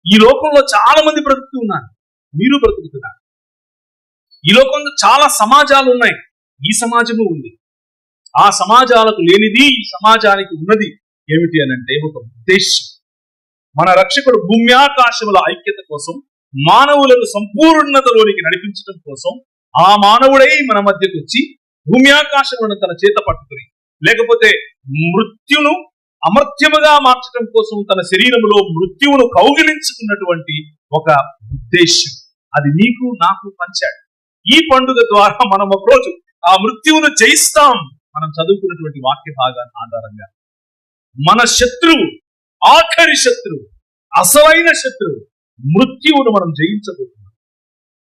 ఈ లోకంలో చాలా మంది బ్రతుకుతూ ఉన్నారు, మీరు బ్రతుకుతున్నారు. ఈ లోకంలో చాలా సమాజాలు ఉన్నాయి, ఈ సమాజము ఉంది. ఆ సమాజాలకు లేనిది ఈ సమాజానికి ఉన్నది ఏమిటి అని అంటే ఒక ఉద్దేశం. మన రక్షకుడు భూమ్యాకాశముల ఐక్యత కోసం, మానవులను సంపూర్ణతలోనికి నడిపించడం కోసం ఆ మానవుడై మన మధ్యకు వచ్చి భూమ్యాకాశములను తన చేత పట్టుకుని, లేకపోతే మృత్యును అమర్త్యముగా మార్చడం కోసం తన శరీరములో మృత్యువును కౌగిలించుకున్నటువంటి ఒక ఉద్దేశం, అది నీకు నాకు పంచాడు. ఈ పండుగ ద్వారా మనం ఒకరోజు ఆ మృత్యువును జయిస్తాం. మనం చదువుకున్నటువంటి వాక్య భాగాన్ని ఆధారంగా మన శత్రువు, ఆఖరి శత్రువు, అసలైన శత్రువు మృత్యువును మనం జయించబోతున్నాం.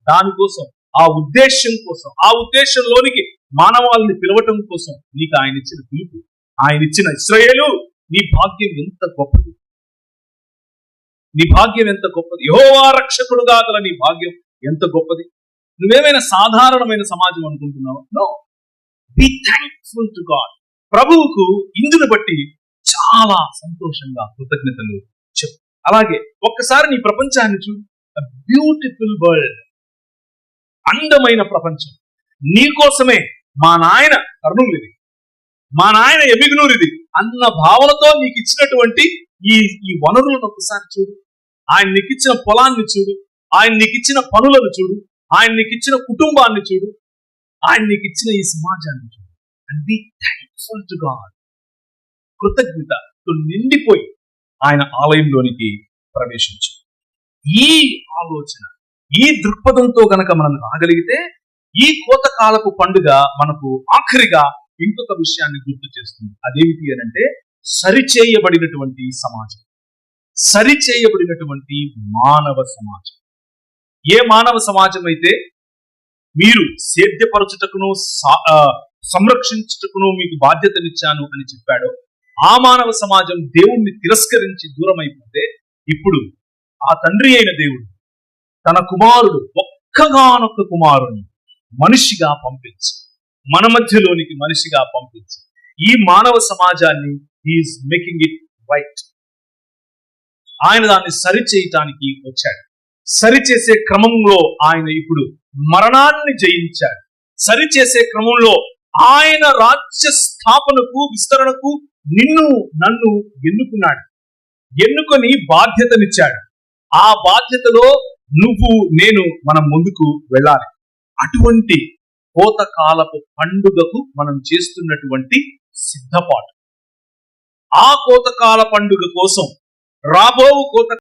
దానికోసం, ఆ ఉద్దేశం కోసం, ఆ ఉద్దేశంలోనికి మానవాళిని పిలవటం కోసం నీకు ఆయన ఇచ్చిన పిలుపు, ఆయన ఇచ్చిన ఇశ్రాయేలు, నీ భాగ్యం ఎంత గొప్పది, నీ భాగ్యం ఎంత గొప్పది. యెహోవా రక్షకుడుగా గల నీ భాగ్యం ఎంత గొప్పది. నువ్వేమైనా సాధారణమైన సమాజం అనుకుంటున్నావు? No, be thankful to God. ప్రభువుకు ఇందును బట్టి చాలా సంతోషంగా కృతజ్ఞతలు చెప్పు. అలాగే ఒక్కసారి నీ ప్రపంచాన్ని చూడు. బ్యూటిఫుల్ వరల్డ్, అందమైన ప్రపంచం. నీకోసమే మా నాయన కర్నూలుది, మా నాయన ఎమిగనూరిది అన్న భావనతో నీకు ఇచ్చినటువంటి ఈ వనరులను ఒకసారి చూడు. ఆయన నీకు ఇచ్చిన పొలాన్ని చూడు, ఆయన నీకు ఇచ్చిన పనులను చూడు, ఆయన నీకు ఇచ్చిన కుటుంబాన్ని చూడు, ఆయన నీకు ఇచ్చిన ఈ సమాజాన్ని చూడు. And B thankful to God. కృతజ్ఞతతో నిండిపోయి ఆయన ఆలయంలోనికి ప్రవేశించు. ఈ ఆలోచన, ఈ దృక్పథంతో గనక మనం రాగలిగితే ఈ కోతకాలపు పండుగ మనకు ఆఖరిగా ఇంకొక విషయాన్ని గుర్తు చేస్తుంది. అదేమిటి అని అంటే సరిచేయబడినటువంటి సమాజం, సరిచేయబడినటువంటి మానవ సమాజం. ఏ మానవ సమాజం అయితే మీరు సేద్యపరచుటకును సంరక్షించుటకును మీకు బాధ్యతనిచ్చాను అని చెప్పాడో ఆ మానవ సమాజం దేవుణ్ణి తిరస్కరించి దూరం అయిపోతే, ఇప్పుడు ఆ తండ్రి అయిన దేవుడు తన కుమారుడు, ఒక్కగానొక్క కుమారుని మనిషిగా పంపించి, మన మధ్యలోనికి మనిషిగా పంపించి ఈ మానవ సమాజాన్ని హీఈస్ మేకింగ్ ఇట్ రైట్. ఆయన దాన్ని సరిచేయటానికి వచ్చాడు. సరిచేసే క్రమంలో ఆయన ఇప్పుడు మరణాన్ని జయించాడు. సరిచేసే క్రమంలో ఆయన రాజ్య స్థాపనకు, విస్తరణకు నిన్ను నన్ను ఎన్నుకున్నాడు. ఎన్నుకొని బాధ్యతనిచ్చాడు. ఆ బాధ్యతలో నువ్వు నేను మనం ముందుకు వెళ్ళాలి. అటువంటి కోతకాలపు పండుగకు మనం చేస్తున్నటువంటి సిద్ధపాటు, ఆ కోతకాల పండుగ కోసం రాబోవు కోత